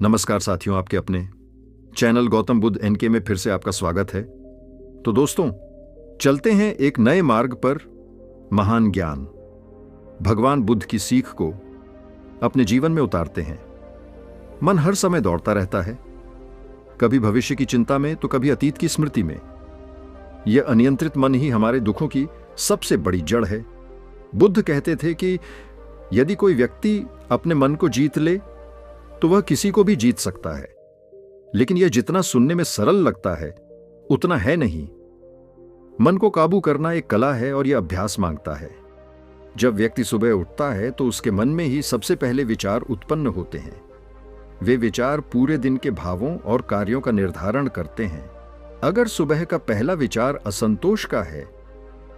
नमस्कार साथियों, आपके अपने चैनल गौतम बुद्ध एनके में फिर से आपका स्वागत है। तो दोस्तों, चलते हैं एक नए मार्ग पर। महान ज्ञान, भगवान बुद्ध की सीख को अपने जीवन में उतारते हैं। मन हर समय दौड़ता रहता है, कभी भविष्य की चिंता में तो कभी अतीत की स्मृति में। यह अनियंत्रित मन ही हमारे दुखों की सबसे बड़ी जड़ है। बुद्ध कहते थे कि यदि कोई व्यक्ति अपने मन को जीत ले तो वह किसी को भी जीत सकता है, लेकिन यह जितना सुनने में सरल लगता है उतना है नहीं। मन को काबू करना एक कला है और यह अभ्यास मांगता है। जब व्यक्ति सुबह उठता है तो उसके मन में ही सबसे पहले विचार उत्पन्न होते हैं। वे विचार पूरे दिन के भावों और कार्यों का निर्धारण करते हैं। अगर सुबह का पहला विचार असंतोष का है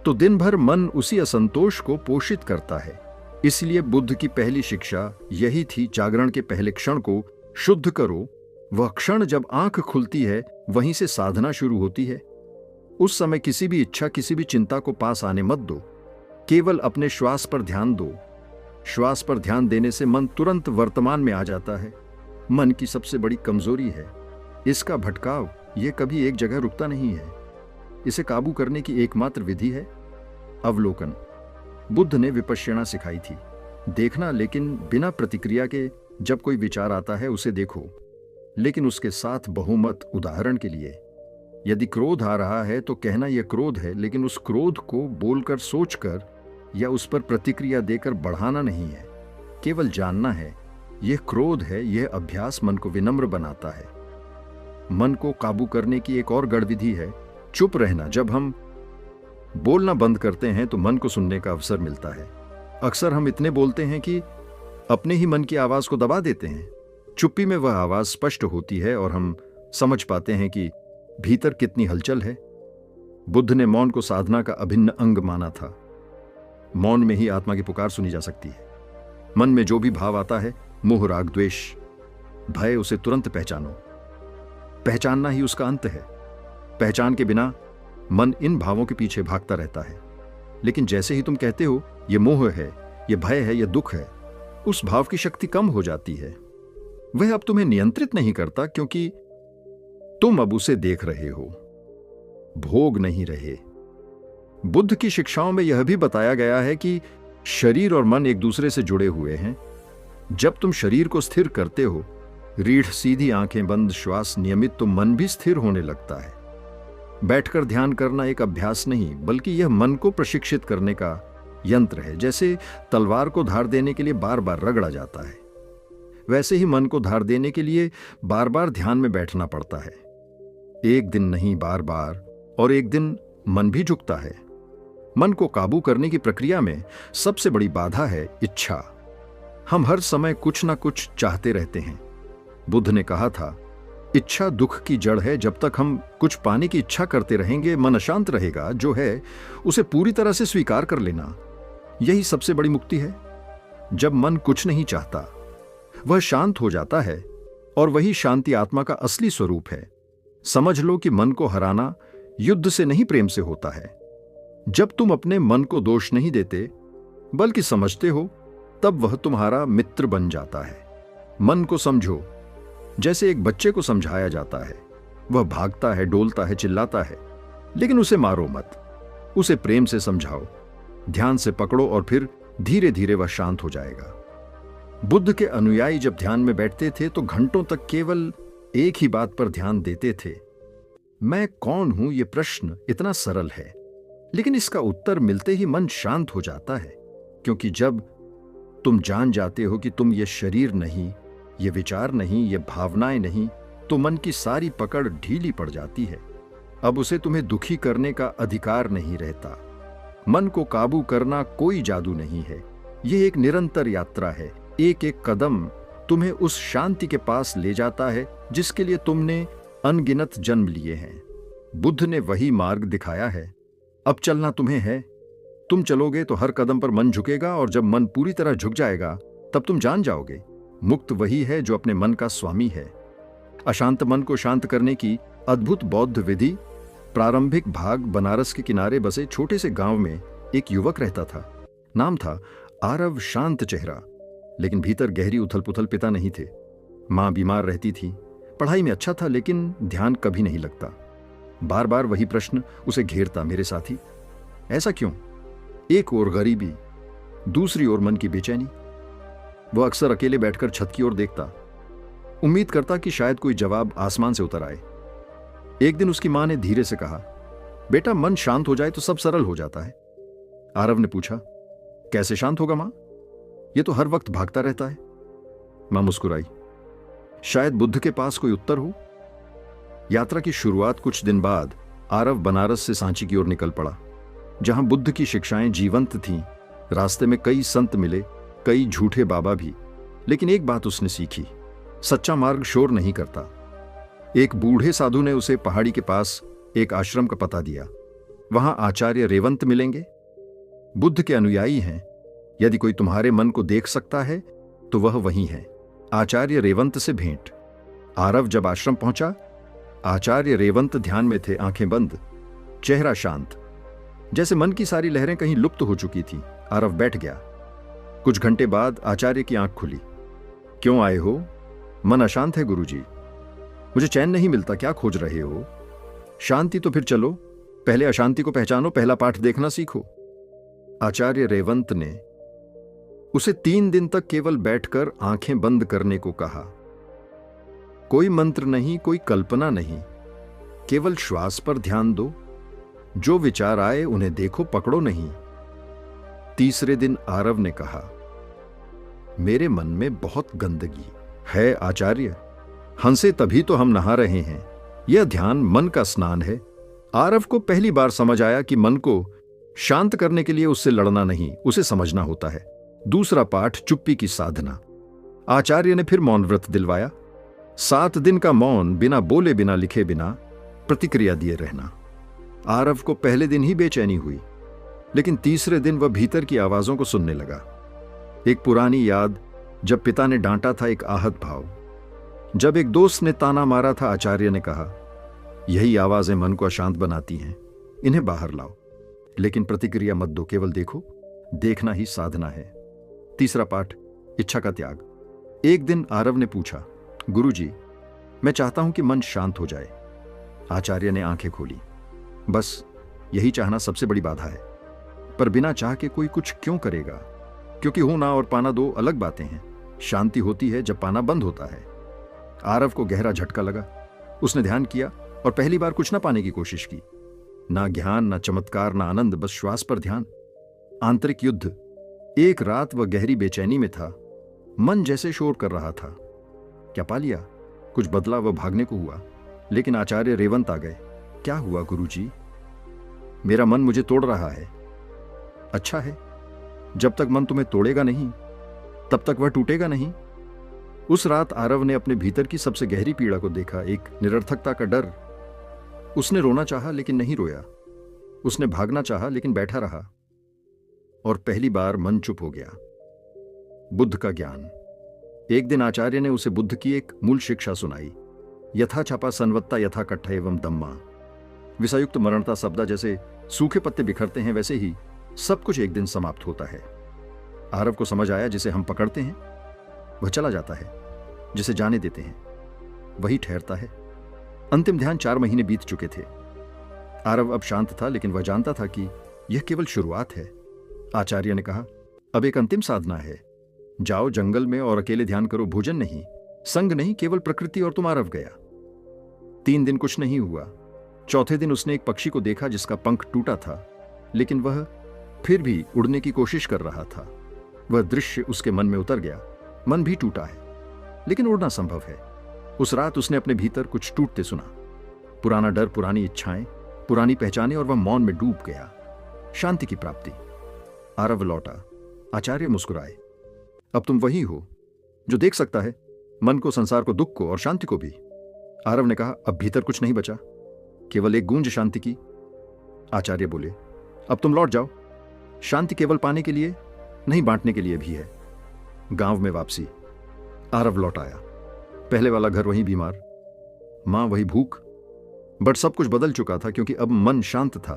तो दिन भर मन उसी असंतोष को पोषित करता है। इसलिए बुद्ध की पहली शिक्षा यही थी, जागरण के पहले क्षण को शुद्ध करो। वह क्षण जब आंख खुलती है वहीं से साधना शुरू होती है। उस समय किसी भी इच्छा, किसी भी चिंता को पास आने मत दो। केवल अपने श्वास पर ध्यान दो। श्वास पर ध्यान देने से मन तुरंत वर्तमान में आ जाता है। मन की सबसे बड़ी कमजोरी है इसका भटकाव। यह कभी एक जगह रुकता नहीं है। इसे काबू करने की एकमात्र विधि है अवलोकन। बुद्ध ने विपश्यना सिखाई थी, देखना, लेकिन बिना प्रतिक्रिया के। जब कोई विचार आता है उसे देखो, लेकिन उसके साथ बहुमत। उदाहरण के लिए, यदि क्रोध आ रहा है तो कहना यह क्रोध है, लेकिन उस क्रोध को बोलकर, सोचकर या उस पर प्रतिक्रिया देकर बढ़ाना नहीं है। केवल जानना है यह क्रोध है। यह अभ्यास मन को विनम्र बनाता है। मन को काबू करने की एक और गढ़विधि है चुप रहना। जब हम बोलना बंद करते हैं तो मन को सुनने का अवसर मिलता है। अक्सर हम इतने बोलते हैं कि अपने ही मन की आवाज को दबा देते हैं। चुप्पी में वह आवाज स्पष्ट होती है और हम समझ पाते हैं कि भीतर कितनी हलचल है। बुद्ध ने मौन को साधना का अभिन्न अंग माना था। मौन में ही आत्मा की पुकार सुनी जा सकती है। मन में जो भी भाव आता है, मोह, राग, द्वेष, भय, उसे तुरंत पहचानो। पहचानना ही उसका अंत है। पहचान के बिना मन इन भावों के पीछे भागता रहता है। लेकिन जैसे ही तुम कहते हो यह मोह है, यह भय है, यह दुख है, उस भाव की शक्ति कम हो जाती है। वह अब तुम्हें नियंत्रित नहीं करता, क्योंकि तुम अब उसे देख रहे हो, भोग नहीं रहे। बुद्ध की शिक्षाओं में यह भी बताया गया है कि शरीर और मन एक दूसरे से जुड़े हुए हैं। जब तुम शरीर को स्थिर करते हो, रीढ़ सीधी, आंखें बंद, श्वास नियमित, तो मन भी स्थिर होने लगता है। बैठकर ध्यान करना एक अभ्यास नहीं, बल्कि यह मन को प्रशिक्षित करने का यंत्र है। जैसे तलवार को धार देने के लिए बार बार रगड़ा जाता है, वैसे ही मन को धार देने के लिए बार बार ध्यान में बैठना पड़ता है। एक दिन नहीं, बार बार। और एक दिन मन भी झुकता है। मन को काबू करने की प्रक्रिया में सबसे बड़ी बाधा है इच्छा। हम हर समय कुछ ना कुछ चाहते रहते हैं। बुद्ध ने कहा था, इच्छा दुख की जड़ है। जब तक हम कुछ पाने की इच्छा करते रहेंगे, मन अशांत रहेगा। जो है उसे पूरी तरह से स्वीकार कर लेना, यही सबसे बड़ी मुक्ति है। जब मन कुछ नहीं चाहता, वह शांत हो जाता है, और वही शांति आत्मा का असली स्वरूप है। समझ लो कि मन को हराना युद्ध से नहीं, प्रेम से होता है। जब तुम अपने मन को दोष नहीं देते बल्कि समझते हो, तब वह तुम्हारा मित्र बन जाता है। मन को समझो जैसे एक बच्चे को समझाया जाता है। वह भागता है, डोलता है, चिल्लाता है, लेकिन उसे मारो मत। उसे प्रेम से समझाओ, ध्यान से पकड़ो, और फिर धीरे धीरे वह शांत हो जाएगा। बुद्ध के अनुयायी जब ध्यान में बैठते थे तो घंटों तक केवल एक ही बात पर ध्यान देते थे। मैं कौन हूं? यह प्रश्न इतना सरल है, लेकिन इसका उत्तर मिलते ही मन शांत हो जाता है। क्योंकि जब तुम जान जाते हो कि तुम ये शरीर नहीं, ये विचार नहीं, ये भावनाएं नहीं, तो मन की सारी पकड़ ढीली पड़ जाती है। अब उसे तुम्हें दुखी करने का अधिकार नहीं रहता। मन को काबू करना कोई जादू नहीं है। यह एक निरंतर यात्रा है। एक एक कदम तुम्हें उस शांति के पास ले जाता है जिसके लिए तुमने अनगिनत जन्म लिए हैं। बुद्ध ने वही मार्ग दिखाया है। अब चलना तुम्हें है। तुम चलोगे तो हर कदम पर मन झुकेगा, और जब मन पूरी तरह झुक जाएगा तब तुम जान जाओगे, मुक्त वही है जो अपने मन का स्वामी है। अशांत मन को शांत करने की अद्भुत बौद्ध विधि। प्रारंभिक भाग, बनारस के किनारे बसे छोटे से गांव में एक युवक रहता था। नाम था आरव। शांत चेहरा, लेकिन भीतर गहरी उथल पुथल पिता नहीं थे। माँ बीमार रहती थी, पढ़ाई में अच्छा था लेकिन ध्यान कभी नहीं लगता। बार बार वही प्रश्न उसे घेरता, मेरे साथी ऐसा क्यों? एक ओर गरीबी, दूसरी ओर मन की बेचैनी। वो अक्सर अकेले बैठकर छत की ओर देखता, उम्मीद करता कि शायद कोई जवाब आसमान से उतर आए। एक दिन उसकी मां ने धीरे से कहा, बेटा मन शांत हो जाए तो सब सरल हो जाता है। आरव ने पूछा, कैसे शांत होगा मां? ये तो हर वक्त भागता रहता है। मां मुस्कुराई, शायद बुद्ध के पास कोई उत्तर हो। यात्रा की शुरुआत कुछ दिन बाद आरव बनारस से सांची की ओर निकल पड़ा, जहां बुद्ध की शिक्षाएं जीवंत थीं। रास्ते में कई संत मिले, कई झूठे बाबा भी, लेकिन एक बात उसने सीखी, सच्चा मार्ग शोर नहीं करता। एक बूढ़े साधु ने उसे पहाड़ी के पास एक आश्रम का पता दिया। वहां आचार्य रेवंत मिलेंगे, बुद्ध के अनुयायी हैं। यदि कोई तुम्हारे मन को देख सकता है तो वह वही है। आचार्य रेवंत से भेंट। आरव जब आश्रम पहुंचा, आचार्य रेवंत ध्यान में थे, आंखें बंद, चेहरा शांत, जैसे मन की सारी लहरें कहीं लुप्त हो चुकी थी। आरव बैठ गया। कुछ घंटे बाद आचार्य की आंख खुली। क्यों आए हो? मन अशांत है गुरुजी, मुझे चैन नहीं मिलता। क्या खोज रहे हो? शांति। तो फिर चलो पहले अशांति को पहचानो, पहला पाठ देखना सीखो। आचार्य रेवंत ने उसे 3 दिन तक केवल बैठकर आंखें बंद करने को कहा। कोई मंत्र नहीं, कोई कल्पना नहीं, केवल श्वास पर ध्यान दो। जो विचार आए उन्हें देखो, पकड़ो नहीं। तीसरे दिन आरव ने कहा, मेरे मन में बहुत गंदगी है आचार्य, हंसे तभी तो हम नहा रहे हैं। यह ध्यान मन का स्नान है। आरव को पहली बार समझ आया कि मन को शांत करने के लिए उससे लड़ना नहीं, उसे समझना होता है। दूसरा पाठ, चुप्पी की साधना। आचार्य ने फिर मौन व्रत दिलवाया। 7 दिन का मौन, बिना बोले, बिना लिखे, बिना प्रतिक्रिया दिए रहना। आरव को पहले दिन ही बेचैनी हुई, लेकिन तीसरे दिन वह भीतर की आवाजों को सुनने लगा। एक पुरानी याद, जब पिता ने डांटा था, एक आहत भाव, जब एक दोस्त ने ताना मारा था। आचार्य ने कहा, यही आवाजें मन को अशांत बनाती हैं, इन्हें बाहर लाओ। लेकिन प्रतिक्रिया मत दो, केवल देखो। देखना ही साधना है। तीसरा पाठ, इच्छा का त्याग। एक दिन आरव ने पूछा, गुरुजी, मैं चाहता हूं कि मन शांत हो जाए। आचार्य ने आंखें खोली। बस यही चाहना सबसे बड़ी बाधा है। पर बिना चाह के कोई कुछ क्यों करेगा? क्योंकि होना और पाना 2 अलग बातें हैं। शांति होती है जब पाना बंद होता है। आरव को गहरा झटका लगा। उसने ध्यान किया और पहली बार कुछ ना पाने की कोशिश की। ना ज्ञान, ना चमत्कार, ना आनंद, बस श्वास पर ध्यान। आंतरिक युद्ध। एक रात वह गहरी बेचैनी में था। मन जैसे शोर कर रहा था। क्या पा लिया? कुछ बदला, वह भागने को हुआ। लेकिन आचार्य रेवंत आ गए। क्या हुआ गुरुजी? मेरा मन मुझे तोड़ रहा है। अच्छा है, जब तक मन तुम्हें तोड़ेगा नहीं, तब तक वह टूटेगा नहीं। उस रात आरव ने अपने भीतर की सबसे गहरी पीड़ा को देखा, एक निरर्थकता का डर। उसने रोना चाहा लेकिन नहीं रोया। उसने भागना चाहा लेकिन बैठा रहा। और पहली बार मन चुप हो गया। बुद्ध का ज्ञान। एक दिन आचार्य ने उसे बुद्ध की एक मूल शिक्षा सुनाई। यथा छपा संवत्ता यथा कट्ठ एवं दम्मा। विषयुक्त मरणता शब्द जैसे सूखे पत्ते बिखरते हैं, वैसे ही सब कुछ एक दिन समाप्त होता है। आरव को समझ आया, जिसे हम पकड़ते हैं वह चला जाता है, जिसे जाने देते हैं वही ठहरता है। अंतिम ध्यान 4 महीने बीत चुके थे। आरव अब शांत था, लेकिन वह जानता था कि यह केवल शुरुआत है। आचार्य ने कहा, अब एक अंतिम साधना है। जाओ जंगल में और अकेले ध्यान करो। भोजन नहीं, संग नहीं, केवल प्रकृति और तुम। आरव गया। 3 दिन कुछ नहीं हुआ। चौथे दिन उसने एक पक्षी को देखा जिसका पंख टूटा था, लेकिन वह फिर भी उड़ने की कोशिश कर रहा था। वह दृश्य उसके मन में उतर गया। मन भी टूटा है, लेकिन उड़ना संभव है। उस रात उसने अपने भीतर कुछ टूटते सुना। पुराना डर, पुरानी इच्छाएं, पुरानी पहचानें, और वह मौन में डूब गया। शांति की प्राप्ति। आरव लौटा। आचार्य मुस्कुराए। अब तुम वही हो जो देख सकता है मन को, संसार को, दुख को और शांति को भी। आरव ने कहा, अब भीतर कुछ नहीं बचा, केवल एक गूंज शांति की। आचार्य बोले, अब तुम लौट जाओ। शांति केवल पाने के लिए नहीं, बांटने के लिए भी है। गांव में वापसी। आरव लौट आया। पहले वाला घर वही बीमार, मां वही भूख, बट सब कुछ बदल चुका था, क्योंकि अब मन शांत था।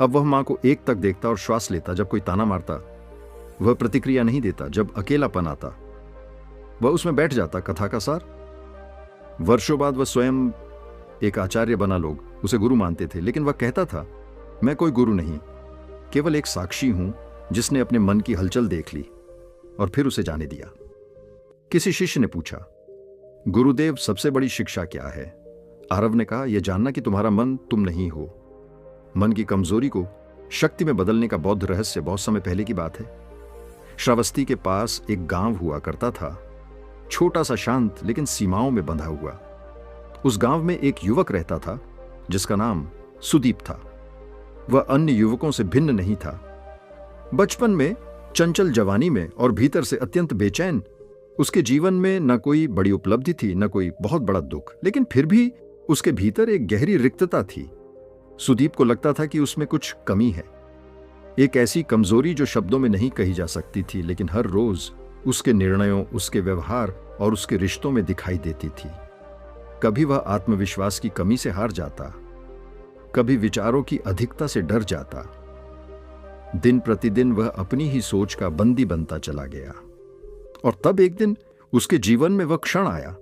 अब वह मां को एक तक देखता और श्वास लेता। जब कोई ताना मारता वह प्रतिक्रिया नहीं देता। जब अकेलापन आता वह उसमें बैठ जाता, कथा का सार। वर्षों बाद वह स्वयं एक आचार्य बना, लोग उसे गुरु मानते थे, लेकिन वह कहता था, मैं कोई गुरु नहीं, केवल एक साक्षी हूं जिसने अपने मन की हलचल देख ली और फिर उसे जाने दिया। किसी शिष्य ने पूछा, गुरुदेव सबसे बड़ी शिक्षा क्या है? आरव ने कहा, यह जानना कि तुम्हारा मन तुम नहीं हो। मन की कमजोरी को शक्ति में बदलने का बौद्ध रहस्य बहुत समय पहले की बात है। श्रावस्ती के पास एक गांव हुआ करता था, छोटा सा, शांत, लेकिन सीमाओं में बंधा हुआ। उस गांव में एक युवक रहता था जिसका नाम सुदीप था। वह अन्य युवकों से भिन्न नहीं था। बचपन में, चंचल जवानी में और भीतर से अत्यंत बेचैन, उसके जीवन में न कोई बड़ी उपलब्धि थी, न कोई बहुत बड़ा दुख, लेकिन फिर भी उसके भीतर एक गहरी रिक्तता थी। सुदीप को लगता था कि उसमें कुछ कमी है, एक ऐसी कमजोरी जो शब्दों में नहीं कही जा सकती थी, लेकिन हर रोज उसके निर्णयों, उसके व्यवहार और उसके रिश्तों में दिखाई देती थी। कभी वह आत्मविश्वास की कमी से हार जाता, कभी विचारों की अधिकता से डर जाता। दिन प्रतिदिन वह अपनी ही सोच का बंदी बनता चला गया। और तब एक दिन उसके जीवन में वह क्षण आया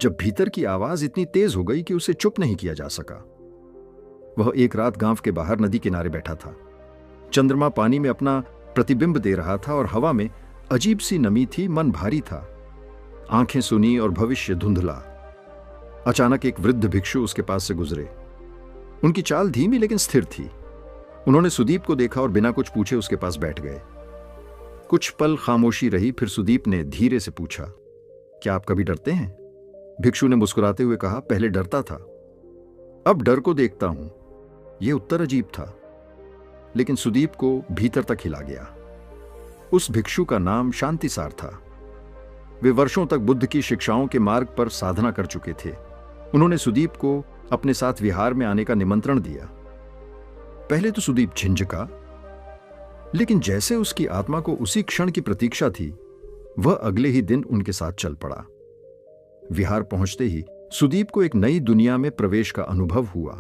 जब भीतर की आवाज इतनी तेज हो गई कि उसे चुप नहीं किया जा सका। वह एक रात गांव के बाहर नदी किनारे बैठा था। चंद्रमा पानी में अपना प्रतिबिंब दे रहा था और हवा में अजीब सी नमी थी, मन भारी था, आंखें सुनी और भविष्य धुंधला। अचानक एक वृद्ध भिक्षु उसके पास से गुजरे। उनकी चाल धीमी लेकिन स्थिर थी। उन्होंने सुदीप को देखा और बिना कुछ पूछे उसके पास बैठ गए। कुछ पल खामोशी रही, फिर सुदीप ने धीरे से पूछा, क्या आप कभी डरते हैं? भिक्षु ने मुस्कुराते हुए कहा, पहले डरता था, अब डर को देखता हूं। यह उत्तर अजीब था, लेकिन सुदीप को भीतर तक हिला गया। उस भिक्षु का नाम शांतिसार था। वे वर्षों तक बुद्ध की शिक्षाओं के मार्ग पर साधना कर चुके थे। उन्होंने सुदीप को अपने साथ विहार में आने का निमंत्रण दिया। पहले तो सुदीप झिंझका, लेकिन जैसे उसकी आत्मा को उसी क्षण की प्रतीक्षा थी, वह अगले ही दिन उनके साथ चल पड़ा। विहार पहुंचते ही सुदीप को एक नई दुनिया में प्रवेश का अनुभव हुआ।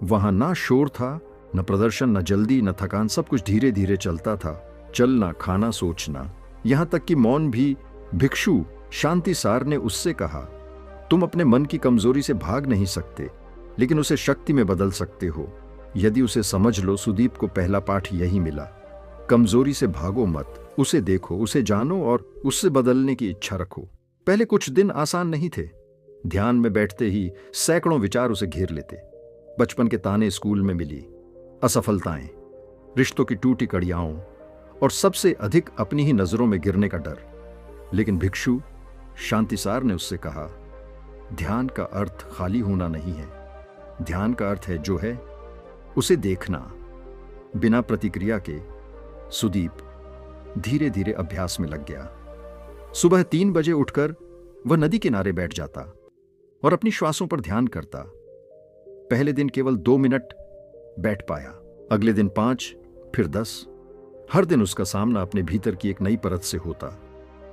वहां ना शोर था, न प्रदर्शन, न जल्दी, न थकान, सब कुछ धीरे धीरे चलता था। चलना, खाना, सोचना, यहां तक कि मौन भी। भिक्षु शांतिसार ने उससे कहा, तुम अपने मन की कमजोरी से भाग नहीं सकते, लेकिन उसे शक्ति में बदल सकते हो यदि उसे समझ लो। सुदीप को पहला पाठ यही मिला, कमजोरी से भागो मत, उसे देखो, उसे जानो और उससे बदलने की इच्छा रखो। पहले कुछ दिन आसान नहीं थे। ध्यान में बैठते ही सैकड़ों विचार उसे घेर लेते। बचपन के ताने स्कूल में मिली, असफलताएं, रिश्तों की टूटी कड़ियाओं और सबसे अधिक अपनी ही नजरों में गिरने का डर। लेकिन भिक्षु शांतिसार ने उससे कहा, ध्यान का अर्थ खाली होना नहीं है, ध्यान का अर्थ है जो है उसे देखना। बिना प्रतिक्रिया के सुदीप धीरे धीरे अभ्यास में लग गया। सुबह 3 बजे उठकर वह नदी किनारे बैठ जाता और अपनी श्वासों पर ध्यान करता। पहले दिन केवल 2 मिनट बैठ पाया, अगले दिन 5, फिर 10। हर दिन उसका सामना अपने भीतर की एक नई परत से होता।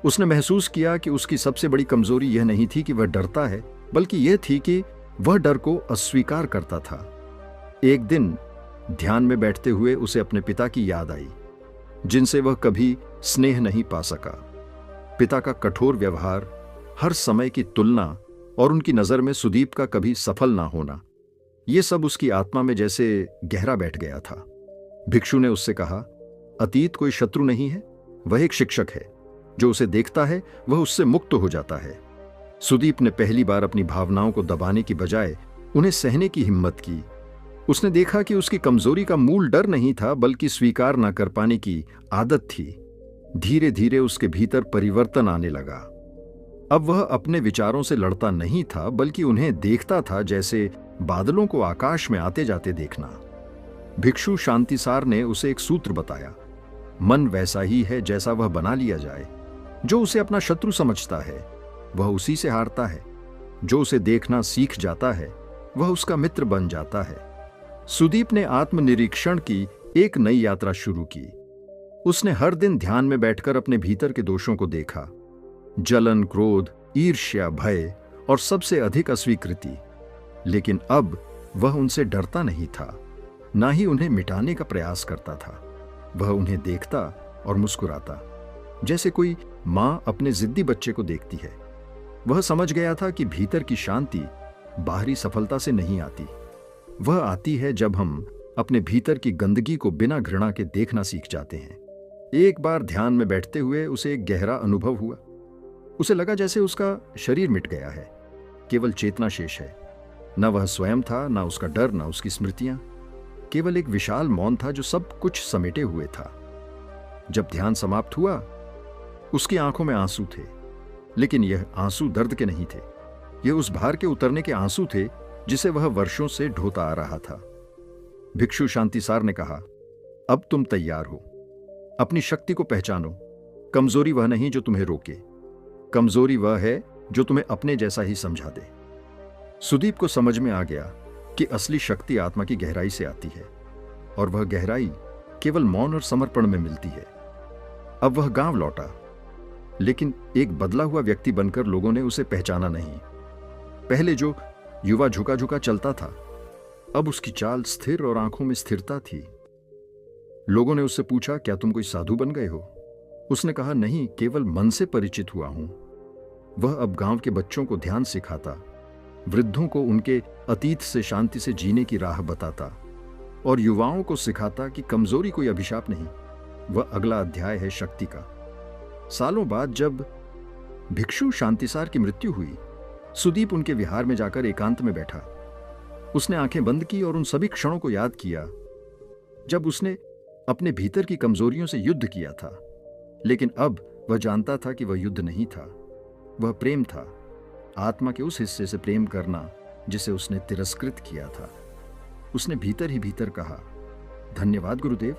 उसने महसूस किया कि उसकी सबसे बड़ी कमजोरी यह नहीं थी कि वह डरता है, बल्कि यह थी कि वह डर को अस्वीकार करता था। एक दिन ध्यान में बैठते हुए उसे अपने पिता की याद आई, जिनसे वह कभी स्नेह नहीं पा सका। पिता का कठोर व्यवहार, हर समय की तुलना और उनकी नजर में सुदीप का कभी सफल ना होना, यह सब उसकी आत्मा में जैसे गहरा बैठ गया था। भिक्षु ने उससे कहा, अतीत कोई शत्रु नहीं है, वह एक शिक्षक है। जो उसे देखता है वह उससे मुक्त हो जाता है। सुदीप ने पहली बार अपनी भावनाओं को दबाने की बजाय उन्हें सहने की हिम्मत की। उसने देखा कि उसकी कमजोरी का मूल डर नहीं था, बल्कि स्वीकार न कर पाने की आदत थी। धीरे धीरे उसके भीतर परिवर्तन आने लगा। अब वह अपने विचारों से लड़ता नहीं था, बल्कि उन्हें देखता था जैसे बादलों को आकाश में आते जाते देखना। भिक्षु शांतिसार ने उसे एक सूत्र बताया, मन वैसा ही है जैसा वह बना लिया जाए। जो उसे अपना शत्रु समझता है वह उसी से हारता है, जो उसे देखना सीख जाता है वह उसका मित्र बन जाता है। सुदीप ने आत्मनिरीक्षण की एक नई यात्रा शुरू की। उसने हर दिन ध्यान में बैठकर अपने भीतर के दोषों को देखा, जलन, क्रोध, ईर्ष्या, भय और सबसे अधिक अस्वीकृति। लेकिन अब वह उनसे डरता नहीं था, ना ही उन्हें मिटाने का प्रयास करता था। वह उन्हें देखता और मुस्कुराता। जैसे कोई माँ अपने जिद्दी बच्चे को देखती है। वह समझ गया था कि भीतर की शांति बाहरी सफलता से नहीं आती। वह आती है जब हम अपने भीतर की गंदगी को बिना घृणा के देखना सीख जाते हैं। एक बार ध्यान में बैठते हुए उसे एक गहरा अनुभव हुआ। उसे लगा जैसे उसका शरीर मिट गया है, केवल चेतना शेष है। न वह स्वयं था, न उसका डर, न उसकी स्मृतियां। केवल एक विशाल मौन था जो सब कुछ समेटे हुए था। जब ध्यान समाप्त हुआ, उसकी आंखों में आंसू थे, लेकिन यह आंसू दर्द के नहीं थे। यह उस भार के उतरने के आंसू थे जिसे वह वर्षों से ढोता आ रहा था। भिक्षु शांतिसार ने कहा, अब तुम तैयार हो। अपनी शक्ति को पहचानो। कमजोरी वह नहीं जो तुम्हें रोके, कमजोरी वह है जो तुम्हें अपने जैसा ही समझा दे। सुदीप को समझ में आ गया कि असली शक्ति आत्मा की गहराई से आती है, और वह गहराई केवल मौन और समर्पण में मिलती है। अब वह गांव लौटा, लेकिन एक बदला हुआ व्यक्ति बनकर। लोगों ने उसे पहचाना नहीं। पहले जो युवा झुका झुका चलता था, अब उसकी चाल स्थिर और आंखों में स्थिरता थी। लोगों ने उससे पूछा, क्या तुम कोई साधु बन गए हो? उसने कहा, नहीं, केवल मन से परिचित हुआ हूं। वह अब गांव के बच्चों को ध्यान सिखाता, वृद्धों को उनके अतीत से शांति से जीने की राह बताता, और युवाओं को सिखाता कि कमजोरी कोई अभिशाप नहीं, वह अगला अध्याय है शक्ति का। सालों बाद जब भिक्षु शांतिसार की मृत्यु हुई, सुदीप उनके विहार में जाकर एकांत में बैठा। उसने आंखें बंद की और उन सभी क्षणों को याद किया जब उसने अपने भीतर की कमजोरियों से युद्ध किया था। लेकिन अब वह जानता था कि वह युद्ध नहीं था, वह प्रेम था। आत्मा के उस हिस्से से प्रेम करना जिसे उसने तिरस्कृत किया था। उसने भीतर ही भीतर कहा, धन्यवाद गुरुदेव,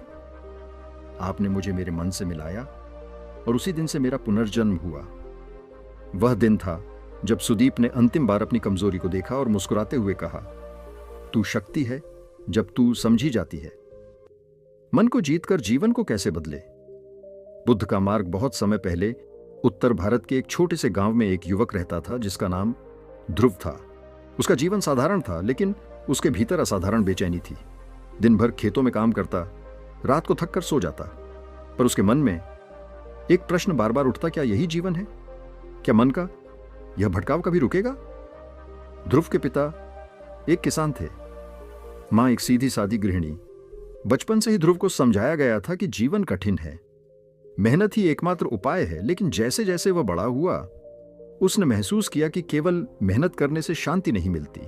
आपने मुझे मेरे मन से मिलाया, और उसी दिन से मेरा पुनर्जन्म हुआ। वह दिन था जब सुदीप ने अंतिम बार अपनी कमजोरी को देखा और मुस्कुराते हुए कहा, तू शक्ति है जब तू समझी जाती है। मन को जीतकर जीवन को कैसे बदले? बुद्ध का मार्ग बहुत समय पहले उत्तर भारत के एक छोटे से गांव में एक युवक रहता था जिसका नाम ध्रुव था। उसका जीवन साधारण था, लेकिन उसके भीतर असाधारण बेचैनी थी। दिन भर खेतों में काम करता, रात को थक कर सो जाता, पर उसके मन में एक प्रश्न बार बार उठता, क्या यही जीवन है? क्या मन का यह भटकाव कभी रुकेगा? ध्रुव के पिता एक किसान थे, मां एक सीधी सादी गृहिणी। बचपन से ही ध्रुव को समझाया गया था कि जीवन कठिन है, मेहनत ही एकमात्र उपाय है। लेकिन जैसे जैसे वह बड़ा हुआ, उसने महसूस किया कि केवल मेहनत करने से शांति नहीं मिलती।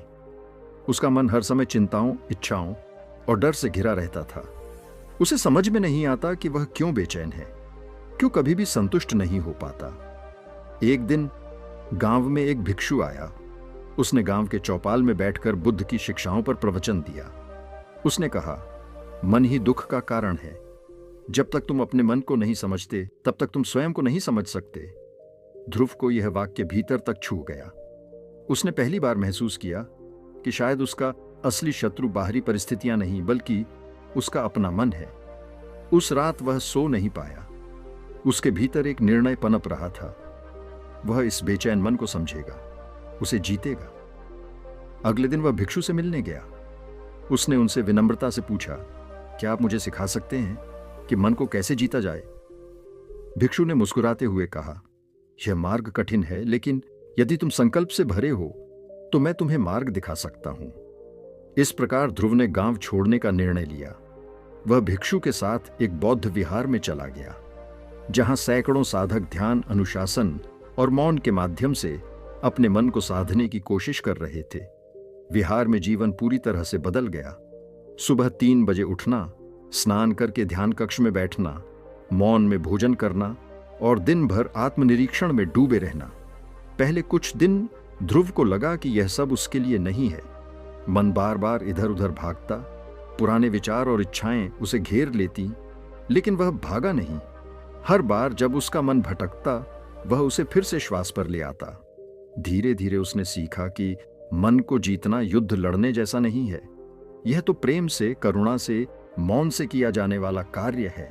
उसका मन हर समय चिंताओं, इच्छाओं और डर से घिरा रहता था। उसे समझ में नहीं आता कि वह क्यों बेचैन है, क्यों कभी भी संतुष्ट नहीं हो पाता। एक दिन गांव में एक भिक्षु आया। उसने गांव के चौपाल में बैठकर बुद्ध की शिक्षाओं पर प्रवचन दिया। उसने कहा, मन ही दुख का कारण है। जब तक तुम अपने मन को नहीं समझते, तब तक तुम स्वयं को नहीं समझ सकते। ध्रुव को यह वाक्य भीतर तक छू गया। उसने पहली बार महसूस किया कि शायद उसका असली शत्रु बाहरी परिस्थितियां नहीं, बल्कि उसका अपना मन है। उस रात वह सो नहीं पाया। उसके भीतर एक निर्णय पनप रहा था, वह इस बेचैन मन को समझेगा, उसे जीतेगा। अगले दिन वह भिक्षु से मिलने गया। उसने उनसे विनम्रता से पूछा, क्या आप मुझे सिखा सकते हैं कि मन को कैसे जीता जाए? भिक्षु ने मुस्कुराते हुए कहा, यह मार्ग कठिन है, लेकिन यदि तुम संकल्प से भरे हो तो मैं तुम्हें मार्ग दिखा सकता हूं। इस प्रकार ध्रुव ने गांव छोड़ने का निर्णय लिया। वह भिक्षु के साथ एक बौद्ध विहार में चला गया, जहां सैकड़ों साधक ध्यान, अनुशासन और मौन के माध्यम से अपने मन को साधने की कोशिश कर रहे थे। विहार में जीवन पूरी तरह से बदल गया। सुबह 3 बजे उठना, स्नान करके ध्यान कक्ष में बैठना, मौन में भोजन करना और दिन भर आत्मनिरीक्षण में डूबे रहना। पहले कुछ दिन ध्रुव को लगा कि यह सब उसके लिए नहीं है। मन बार बार इधर उधर भागता, पुराने विचार और इच्छाएं उसे घेर लेती, लेकिन वह भागा नहीं। हर बार जब उसका मन भटकता, वह उसे फिर से श्वास पर ले आता। धीरे धीरे उसने सीखा कि मन को जीतना युद्ध लड़ने जैसा नहीं है। यह तो प्रेम से, करुणा से, मौन से किया जाने वाला कार्य है।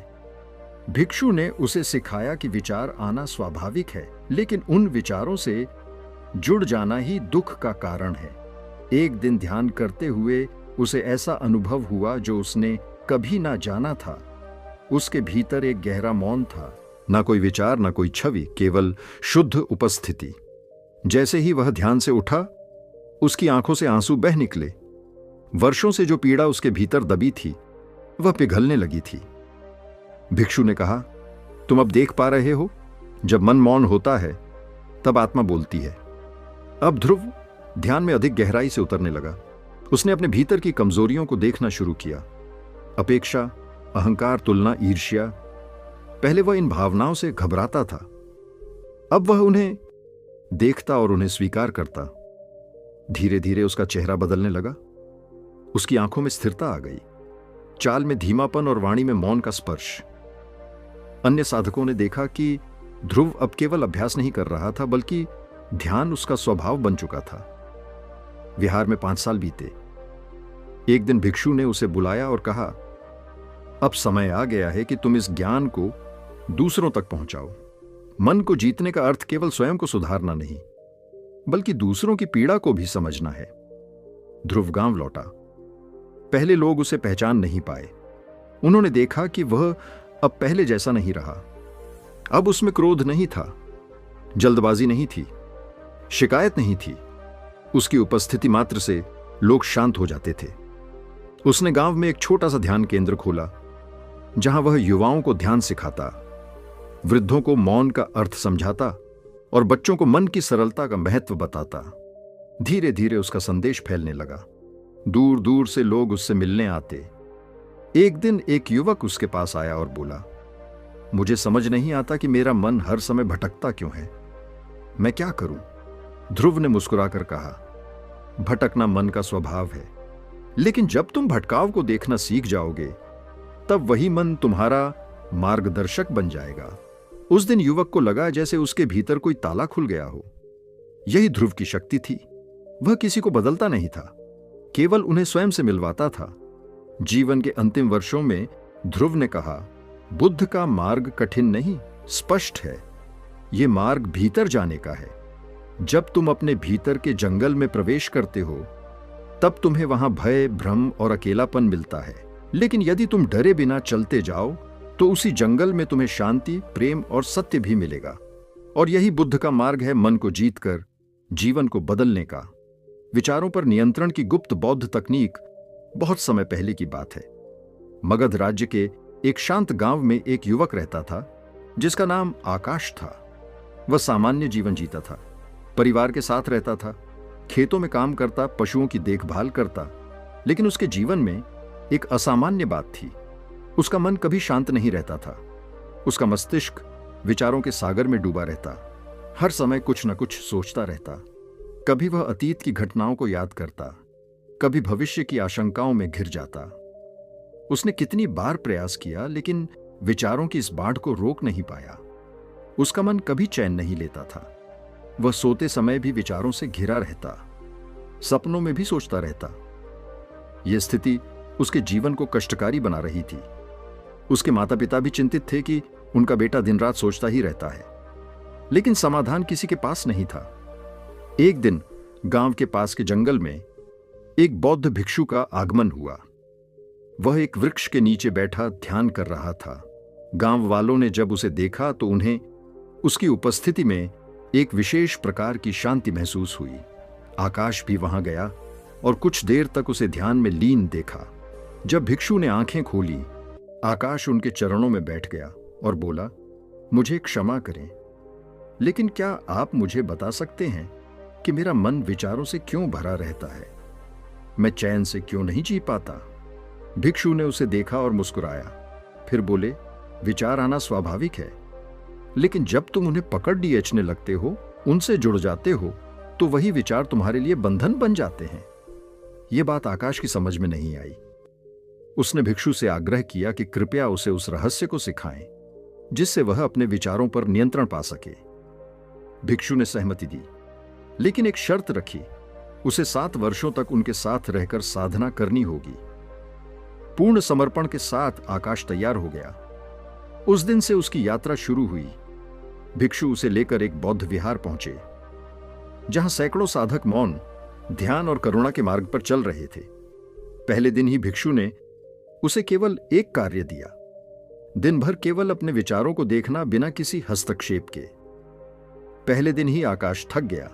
भिक्षु ने उसे सिखाया कि विचार आना स्वाभाविक है, लेकिन उन विचारों से जुड़ जाना ही दुख का कारण है। एक दिन ध्यान करते हुए उसे ऐसा अनुभव हुआ जो उसने कभी ना जाना था। उसके भीतर एक गहरा मौन था, ना कोई विचार, ना कोई छवि, केवल शुद्ध उपस्थिति। जैसे ही वह ध्यान से उठा, उसकी आंखों से आंसू बह निकले। वर्षों से जो पीड़ा उसके भीतर दबी थी, वह पिघलने लगी थी। भिक्षु ने कहा, तुम अब देख पा रहे हो, जब मन मौन होता है तब आत्मा बोलती है। अब ध्रुव ध्यान में अधिक गहराई से उतरने लगा। उसने अपने भीतर की कमजोरियों को देखना शुरू किया। अपेक्षा, अहंकार, तुलना, ईर्ष्या। पहले वह इन भावनाओं से घबराता था, अब वह उन्हें देखता और उन्हें स्वीकार करता। धीरे धीरे उसका चेहरा बदलने लगा। उसकी आंखों में स्थिरता आ गई, चाल में धीमापन और वाणी में मौन का स्पर्श। अन्य साधकों ने देखा कि ध्रुव अब केवल अभ्यास नहीं कर रहा था, बल्कि ध्यान उसका स्वभाव बन चुका था। विहार में 5 साल बीते। एक दिन भिक्षु ने उसे बुलाया और कहा, अब समय आ गया है कि तुम इस ज्ञान को दूसरों तक पहुंचाओ। मन को जीतने का अर्थ केवल स्वयं को सुधारना नहीं, बल्कि दूसरों की पीड़ा को भी समझना है। ध्रुव गांव लौटा। पहले लोग उसे पहचान नहीं पाए। उन्होंने देखा कि वह अब पहले जैसा नहीं रहा। अब उसमें क्रोध नहीं था, जल्दबाजी नहीं थी, शिकायत नहीं थी। उसकी उपस्थिति मात्र से लोग शांत हो जाते थे। उसने गांव में एक छोटा सा ध्यान केंद्र खोला, जहां वह युवाओं को ध्यान सिखाता, वृद्धों को मौन का अर्थ समझाता और बच्चों को मन की सरलता का महत्व बताता। धीरे धीरे उसका संदेश फैलने लगा। दूर दूर से लोग उससे मिलने आते। एक दिन एक युवक उसके पास आया और बोला, मुझे समझ नहीं आता कि मेरा मन हर समय भटकता क्यों है, मैं क्या करूं? ध्रुव ने मुस्कुराकर कहा, भटकना मन का स्वभाव है, लेकिन जब तुम भटकाव को देखना सीख जाओगे, तब वही मन तुम्हारा मार्गदर्शक बन जाएगा। उस दिन युवक को लगा जैसे उसके भीतर कोई ताला खुल गया हो। यही ध्रुव की शक्ति थी। वह किसी को बदलता नहीं था, केवल उन्हें स्वयं से मिलवाता था। जीवन के अंतिम वर्षों में ध्रुव ने कहा, बुद्ध का मार्ग कठिन नहीं, स्पष्ट है। यह मार्ग भीतर जाने का है। जब तुम अपने भीतर के जंगल में प्रवेश करते हो, तब तुम्हें वहां भय, भ्रम और अकेलापन मिलता है। लेकिन यदि तुम डरे बिना चलते जाओ, तो उसी जंगल में तुम्हें शांति, प्रेम और सत्य भी मिलेगा। और यही बुद्ध का मार्ग है, मन को जीतकर जीवन को बदलने का। विचारों पर नियंत्रण की गुप्त बौद्ध तकनीक बहुत समय पहले की बात है। मगध राज्य के एक शांत गांव में एक युवक रहता था, जिसका नाम आकाश था। वह सामान्य जीवन जीता था, परिवार के साथ रहता था, खेतों में काम करता, पशुओं की देखभाल करता। लेकिन उसके जीवन में एक असामान्य बात थी। उसका मन कभी शांत नहीं रहता था। उसका मस्तिष्क विचारों के सागर में डूबा रहता, हर समय कुछ न कुछ सोचता रहता। कभी वह अतीत की घटनाओं को याद करता, कभी भविष्य की आशंकाओं में घिर जाता। उसने कितनी बार प्रयास किया, लेकिन विचारों की इस बाढ़ को रोक नहीं पाया। उसका मन कभी चैन नहीं लेता था। वह सोते समय भी विचारों से घिरा रहता, सपनों में भी सोचता रहता। यह स्थिति उसके जीवन को कष्टकारी बना रही थी। उसके माता पिता भी चिंतित थे कि उनका बेटा दिन रात सोचता ही रहता है, लेकिन समाधान किसी के पास नहीं था। एक दिन गांव के पास के जंगल में एक बौद्ध भिक्षु का आगमन हुआ। वह एक वृक्ष के नीचे बैठा ध्यान कर रहा था। गांव वालों ने जब उसे देखा तो उन्हें उसकी उपस्थिति में एक विशेष प्रकार की शांति महसूस हुई। आकाश भी वहां गया और कुछ देर तक उसे ध्यान में लीन देखा। जब भिक्षु ने आंखें खोली, आकाश उनके चरणों में बैठ गया और बोला, मुझे क्षमा करें, लेकिन क्या आप मुझे बता सकते हैं कि मेरा मन विचारों से क्यों भरा रहता है? मैं चैन से क्यों नहीं जी पाता? भिक्षु ने उसे देखा और मुस्कुराया, फिर बोले, विचार आना स्वाभाविक है, लेकिन जब तुम उन्हें पकड़ खींचने लगते हो, उनसे जुड़ जाते हो, तो वही विचार तुम्हारे लिए बंधन बन जाते हैं। यह बात आकाश की समझ में नहीं आई। उसने भिक्षु से आग्रह किया कि कृपया उसे उस रहस्य को सिखाएं, जिससे वह अपने विचारों पर नियंत्रण पा सके। भिक्षु ने सहमति दी, लेकिन एक शर्त रखी, उसे 7 वर्षों तक उनके साथ रहकर साधना करनी होगी। पूर्ण समर्पण के साथ आकाश तैयार हो गया। उस दिन से उसकी यात्रा शुरू हुई। भिक्षु उसे लेकर एक बौद्ध विहार पहुंचे, जहां सैकड़ों साधक मौन, ध्यान और करुणा के मार्ग पर चल रहे थे। पहले दिन ही भिक्षु ने उसे केवल एक कार्य दिया, दिन भर केवल अपने विचारों को देखना बिना किसी हस्तक्षेप के। पहले दिन ही आकाश थक गया।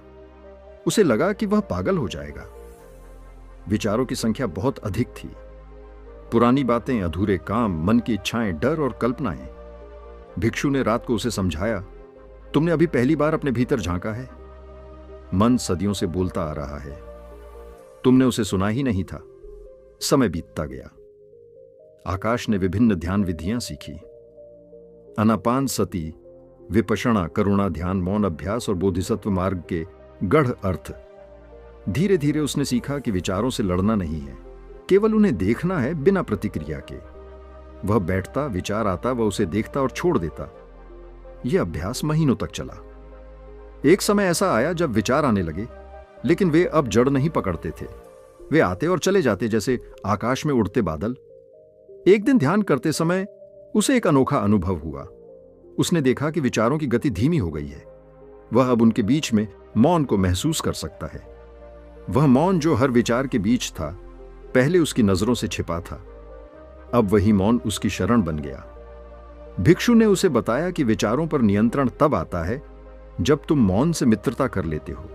उसे लगा कि वह पागल हो जाएगा। विचारों की संख्या बहुत अधिक थी। पुरानी बातें, अधूरे काम, मन की इच्छाएं, डर और कल्पनाएं। भिक्षु ने रात को उसे समझाया, तुमने अभी पहली बार अपने भीतर झांका है। मन सदियों से बोलता आ रहा है, तुमने उसे सुना ही नहीं था। समय बीतता गया। आकाश ने विभिन्न ध्यान विधियां सीखी। अनापान सती, विपश्यना, करुणा ध्यान, मौन अभ्यास और बोधिसत्व मार्ग के गढ़ अर्थ। धीरे धीरे उसने सीखा कि विचारों से लड़ना नहीं है, केवल उन्हें देखना है बिना प्रतिक्रिया के। वह बैठता, विचार आता, वह उसे देखता और छोड़ देता। यह अभ्यास महीनों तक चला। एक समय ऐसा आया जब विचार आने लगे, लेकिन वे अब जड़ नहीं पकड़ते थे। वे आते और चले जाते जैसे आकाश में उड़ते बादल। एक दिन ध्यान करते समय उसे एक अनोखा अनुभव हुआ। उसने देखा कि विचारों की गति धीमी हो गई है। वह अब उनके बीच में मौन को महसूस कर सकता है। वह मौन जो हर विचार के बीच था, पहले उसकी नजरों से छिपा था। अब वही मौन उसकी शरण बन गया। भिक्षु ने उसे बताया कि विचारों पर नियंत्रण तब आता है जब तुम मौन से मित्रता कर लेते हो।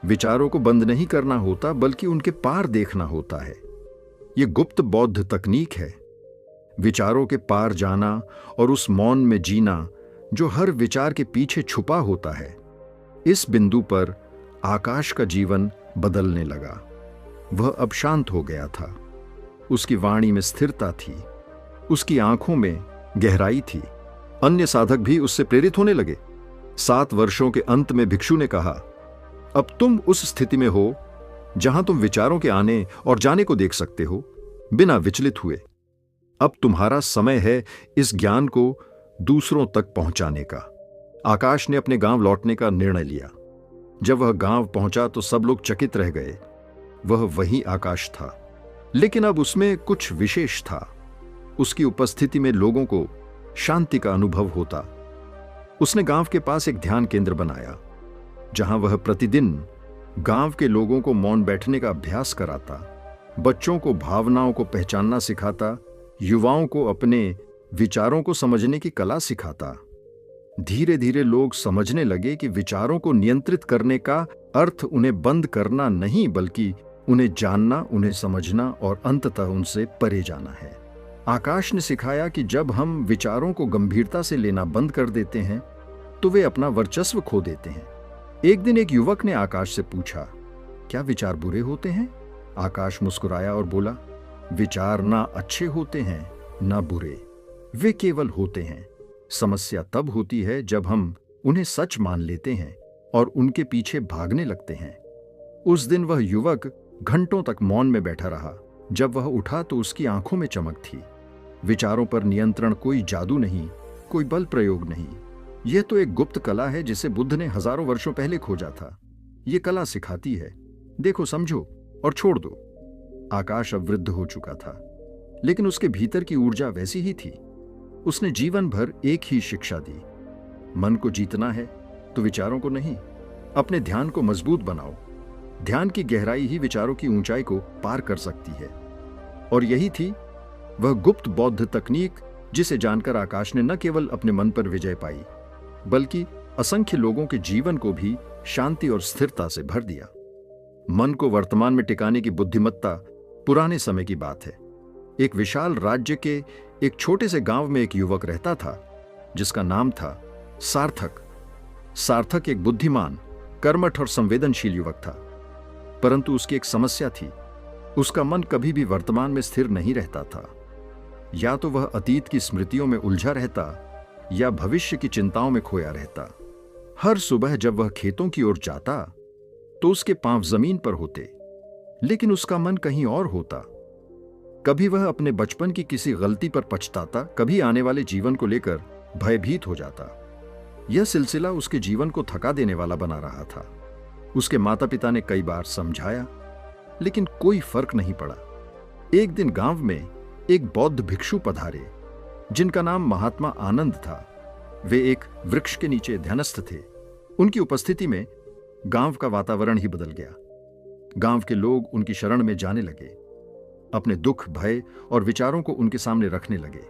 विचारों को बंद नहीं करना होता, बल्कि उनके पार देखना होता है। यह गुप्त बौद्ध तकनीक है, विचारों के पार जाना और उस मौन में जीना जो हर विचार के पीछे छुपा होता है। इस बिंदु पर आकाश का जीवन बदलने लगा। वह अब शांत हो गया था। उसकी वाणी में स्थिरता थी, उसकी आंखों में गहराई थी। अन्य साधक भी उससे प्रेरित होने लगे। 7 वर्षों के अंत में भिक्षु ने कहा, अब तुम उस स्थिति में हो जहां तुम विचारों के आने और जाने को देख सकते हो, बिना विचलित हुए। अब तुम्हारा समय है इस ज्ञान को दूसरों तक पहुंचाने का। आकाश ने अपने गांव लौटने का निर्णय लिया। जब वह गांव पहुंचा तो सब लोग चकित रह गए। वह वही आकाश था, लेकिन अब उसमें कुछ विशेष था। उसकी उपस्थिति में लोगों को शांति का अनुभव होता। उसने गांव के पास एक ध्यान केंद्र बनाया, जहां वह प्रतिदिन गांव के लोगों को मौन बैठने का अभ्यास कराता, बच्चों को भावनाओं को पहचानना सिखाता, युवाओं को अपने विचारों को समझने की कला सिखाता। धीरे धीरे लोग समझने लगे कि विचारों को नियंत्रित करने का अर्थ उन्हें बंद करना नहीं, बल्कि उन्हें जानना, उन्हें समझना और अंततः उनसे परे जाना है। आकाश ने सिखाया कि जब हम विचारों को गंभीरता से लेना बंद कर देते हैं तो वे अपना वर्चस्व खो देते हैं। एक दिन एक युवक ने आकाश से पूछा, क्या विचार बुरे होते हैं? आकाश मुस्कुराया और बोला, विचार ना अच्छे होते हैं ना बुरे, वे केवल होते हैं। समस्या तब होती है जब हम उन्हें सच मान लेते हैं और उनके पीछे भागने लगते हैं। उस दिन वह युवक घंटों तक मौन में बैठा रहा। जब वह उठा तो उसकी आंखों में चमक थी। विचारों पर नियंत्रण कोई जादू नहीं, कोई बल प्रयोग नहीं। यह तो एक गुप्त कला है जिसे बुद्ध ने हजारों वर्षों पहले खोजा था। यह कला सिखाती है, देखो, समझो और छोड़ दो। आकाश अब वृद्ध हो चुका था, लेकिन उसके भीतर की ऊर्जा वैसी ही थी। उसने जीवन भर एक ही शिक्षा दी, मन को जीतना है तो विचारों को नहीं। अपने ध्यान को मजबूत बनाओ। ध्यान की गहराई ही विचारों की ऊंचाई को पार कर सकती है। और यही थी वह गुप्त बौद्ध तकनीक जिसे जानकर आकाश ने न केवल अपने मन पर विजय पाई, बल्कि असंख्य लोगों के जीवन को भी शांति और स्थिरता से भर दिया। मन को वर्तमान में टिकाने की बुद्धिमत्ता पुराने समय की बात है। एक विशाल राज्य के एक छोटे से गांव में एक युवक रहता था जिसका नाम था सार्थक। सार्थक एक बुद्धिमान, कर्मठ और संवेदनशील युवक था, परंतु उसकी एक समस्या थी। उसका मन कभी भी वर्तमान में स्थिर नहीं रहता था। या तो वह अतीत की स्मृतियों में उलझा रहता या भविष्य की चिंताओं में खोया रहता। हर सुबह जब वह खेतों की ओर जाता तो उसके पांव जमीन पर होते, लेकिन उसका मन कहीं और होता। कभी वह अपने बचपन की किसी गलती पर पछताता, कभी आने वाले जीवन को लेकर भयभीत हो जाता। यह सिलसिला उसके जीवन को थका देने वाला बना रहा था। उसके माता पिता ने कई बार समझाया, लेकिन कोई फर्क नहीं पड़ा। एक दिन गांव में एक बौद्ध भिक्षु पधारे जिनका नाम महात्मा आनंद था। वे एक वृक्ष के नीचे ध्यानस्थ थे। उनकी उपस्थिति में गांव का वातावरण ही बदल गया। गांव के लोग उनकी शरण में जाने लगे, अपने दुख, भय और विचारों को उनके सामने रखने लगे।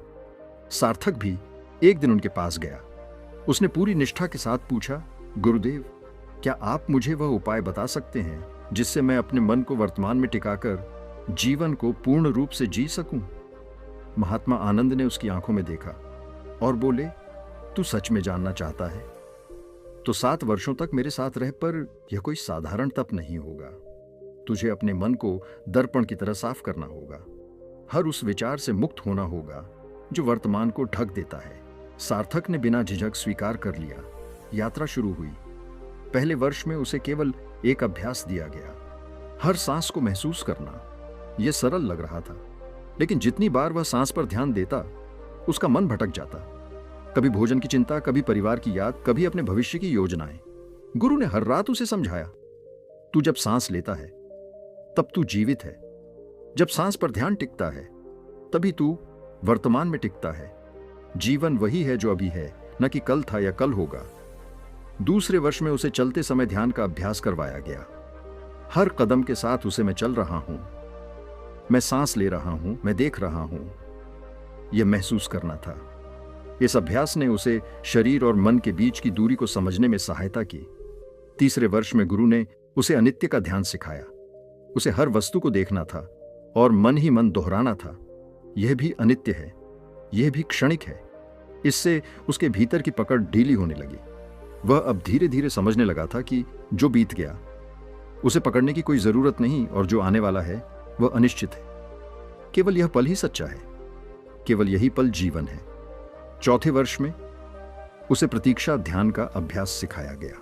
सार्थक भी एक दिन उनके पास गया। उसने पूरी निष्ठा के साथ पूछा, गुरुदेव, क्या आप मुझे वह उपाय बता सकते हैं जिससे मैं अपने मन को वर्तमान में टिकाकर जीवन को पूर्ण रूप से जी सकूं? महात्मा आनंद ने उसकी आंखों में देखा और बोले, तू सच में जानना चाहता है तो 7 वर्षों तक मेरे साथ रह, पर यह कोई साधारण तप नहीं होगा। तुझे अपने मन को दर्पण की तरह साफ करना होगा। हर उस विचार से मुक्त होना होगा जो वर्तमान को ढक देता है। सार्थक ने बिना झिझक स्वीकार कर लिया। यात्रा शुरू हुई। पहले वर्ष में उसे केवल एक अभ्यास दिया गया, हर सांस को महसूस करना। यह सरल लग रहा था, लेकिन जितनी बार वह सांस पर ध्यान देता, उसका मन भटक जाता। कभी भोजन की चिंता, कभी परिवार की याद, कभी अपने भविष्य की योजनाएं। गुरु ने हर रात उसे समझाया, तू जब सांस लेता है तब तू जीवित है। जब सांस पर ध्यान टिकता है तभी तू वर्तमान में टिकता है। जीवन वही है जो अभी है, न कि कल था या कल होगा। दूसरे वर्ष में उसे चलते समय ध्यान का अभ्यास करवाया गया। हर कदम के साथ उसे मैं चल रहा हूं, मैं सांस ले रहा हूं, मैं देख रहा हूं, यह महसूस करना था। इस अभ्यास ने उसे शरीर और मन के बीच की दूरी को समझने में सहायता की। तीसरे वर्ष में गुरु ने उसे अनित्य का ध्यान सिखाया। उसे हर वस्तु को देखना था और मन ही मन दोहराना था, यह भी अनित्य है, यह भी क्षणिक है। इससे उसके भीतर की पकड़ ढीली होने लगी। वह अब धीरे धीरे समझने लगा था कि जो बीत गया उसे पकड़ने की कोई जरूरत नहीं, और जो आने वाला है वह अनिश्चित है। केवल यह पल ही सच्चा है, केवल यही पल जीवन है। चौथे वर्ष में उसे प्रतीक्षा ध्यान का अभ्यास सिखाया गया।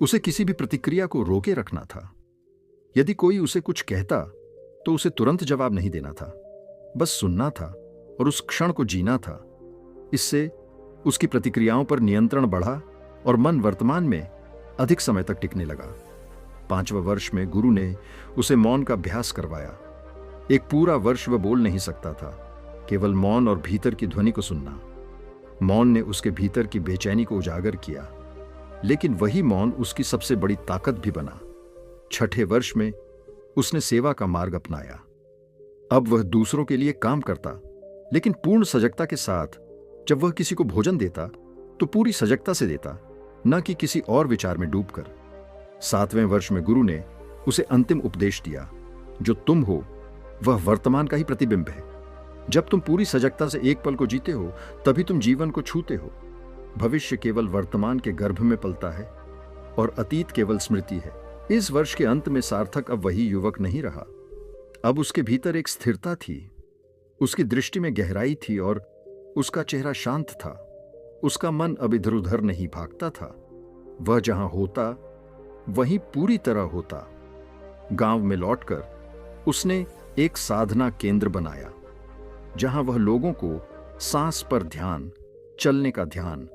उसे किसी भी प्रतिक्रिया को रोके रखना था। यदि कोई उसे कुछ कहता तो उसे तुरंत जवाब नहीं देना था, बस सुनना था और उस क्षण को जीना था। इससे उसकी प्रतिक्रियाओं पर नियंत्रण बढ़ा और मन वर्तमान में अधिक समय तक टिकने लगा। 5वें वर्ष में गुरु ने उसे मौन का अभ्यास करवाया। एक पूरा वर्ष वह बोल नहीं सकता था, केवल मौन और भीतर की ध्वनि को सुनना। मौन ने उसके भीतर की बेचैनी को उजागर किया, लेकिन वही मौन उसकी सबसे बड़ी ताकत भी बना। 6ठे वर्ष में उसने सेवा का मार्ग अपनाया। अब वह दूसरों के लिए काम करता, लेकिन पूर्ण सजगता के साथ। जब वह किसी को भोजन देता तो पूरी सजगता से देता, न कि किसी और विचार में डूबकर। 7वें वर्ष में गुरु ने उसे अंतिम उपदेश दिया, जो तुम हो वह वर्तमान का ही प्रतिबिंब है। जब तुम पूरी सजगता से एक पल को जीते हो, तभी तुम जीवन को छूते हो। भविष्य केवल वर्तमान के गर्भ में पलता है और अतीत केवल स्मृति है। इस वर्ष के अंत में सार्थक अब वही युवक नहीं रहा। अब उसके भीतर एक स्थिरता थी, उसकी दृष्टि में गहराई थी और उसका चेहरा शांत था। उसका मन अब इधर उधर नहीं भागता था। वह जहां होता वहीं पूरी तरह होता। गांव में लौटकर उसने एक साधना केंद्र बनाया, जहां वह लोगों को सांस पर ध्यान, चलने का ध्यान,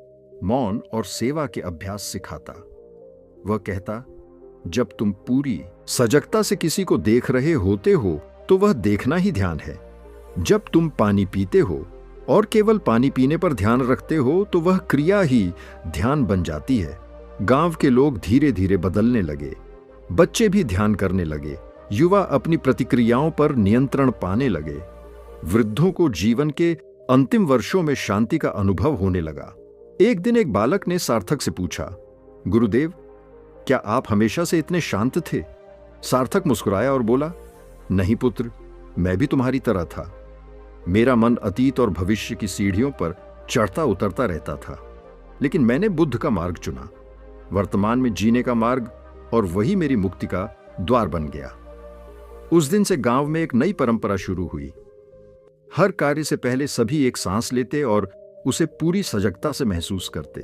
मौन और सेवा के अभ्यास सिखाता। वह कहता, जब तुम पूरी सजगता से किसी को देख रहे होते हो तो वह देखना ही ध्यान है। जब तुम पानी पीते हो और केवल पानी पीने पर ध्यान रखते हो तो वह क्रिया ही ध्यान बन जाती है। गांव के लोग धीरे धीरे बदलने लगे। बच्चे भी ध्यान करने लगे। युवा अपनी प्रतिक्रियाओं पर नियंत्रण पाने लगे। वृद्धों को जीवन के अंतिम वर्षों में शांति का अनुभव होने लगा। एक दिन एक बालक ने सार्थक से पूछा, गुरुदेव, क्या आप हमेशा से इतने शांत थे? सार्थक मुस्कुराया और बोला, नहीं पुत्र, मैं भी तुम्हारी तरह था। मेरा मन अतीत और भविष्य की सीढ़ियों पर चढ़ता उतरता रहता था, लेकिन मैंने बुद्ध का मार्ग चुना, वर्तमान में जीने का मार्ग, और वही मेरी मुक्ति का द्वार बन गया। उस दिन से गांव में एक नई परंपरा शुरू हुई। हर कार्य से पहले सभी एक सांस लेते और उसे पूरी सजगता से महसूस करते।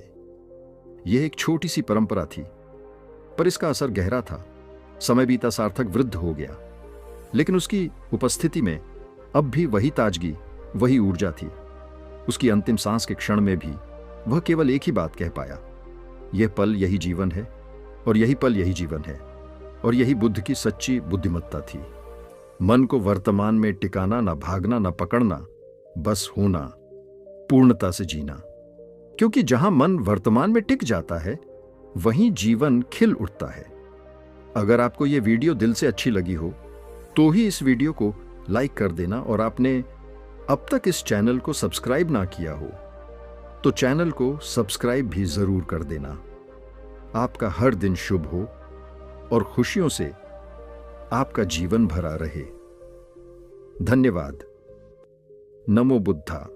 यह एक छोटी सी परंपरा थी, पर इसका असर गहरा था। समय बीता, सार्थक वृद्ध हो गया, लेकिन उसकी उपस्थिति में अब भी वही ताजगी, वही ऊर्जा थी। उसकी अंतिम सांस के क्षण में भी वह केवल एक ही बात कह पाया, यह पल यही जीवन है, और यही पल यही जीवन है। और यही बुद्ध की सच्ची बुद्धिमत्ता थी। मन को वर्तमान में टिकाना, ना भागना, ना पकड़ना, बस होना, पूर्णता से जीना। क्योंकि जहां मन वर्तमान में टिक जाता है, वहीं जीवन खिल उठता है। अगर आपको यह वीडियो दिल से अच्छी लगी हो तो ही इस वीडियो को लाइक कर देना और अब तक इस चैनल को सब्सक्राइब ना किया हो तो चैनल को सब्सक्राइब भी जरूर कर देना। आपका हर दिन शुभ हो और खुशियों से आपका जीवन भरा रहे। धन्यवाद। नमो बुद्धा।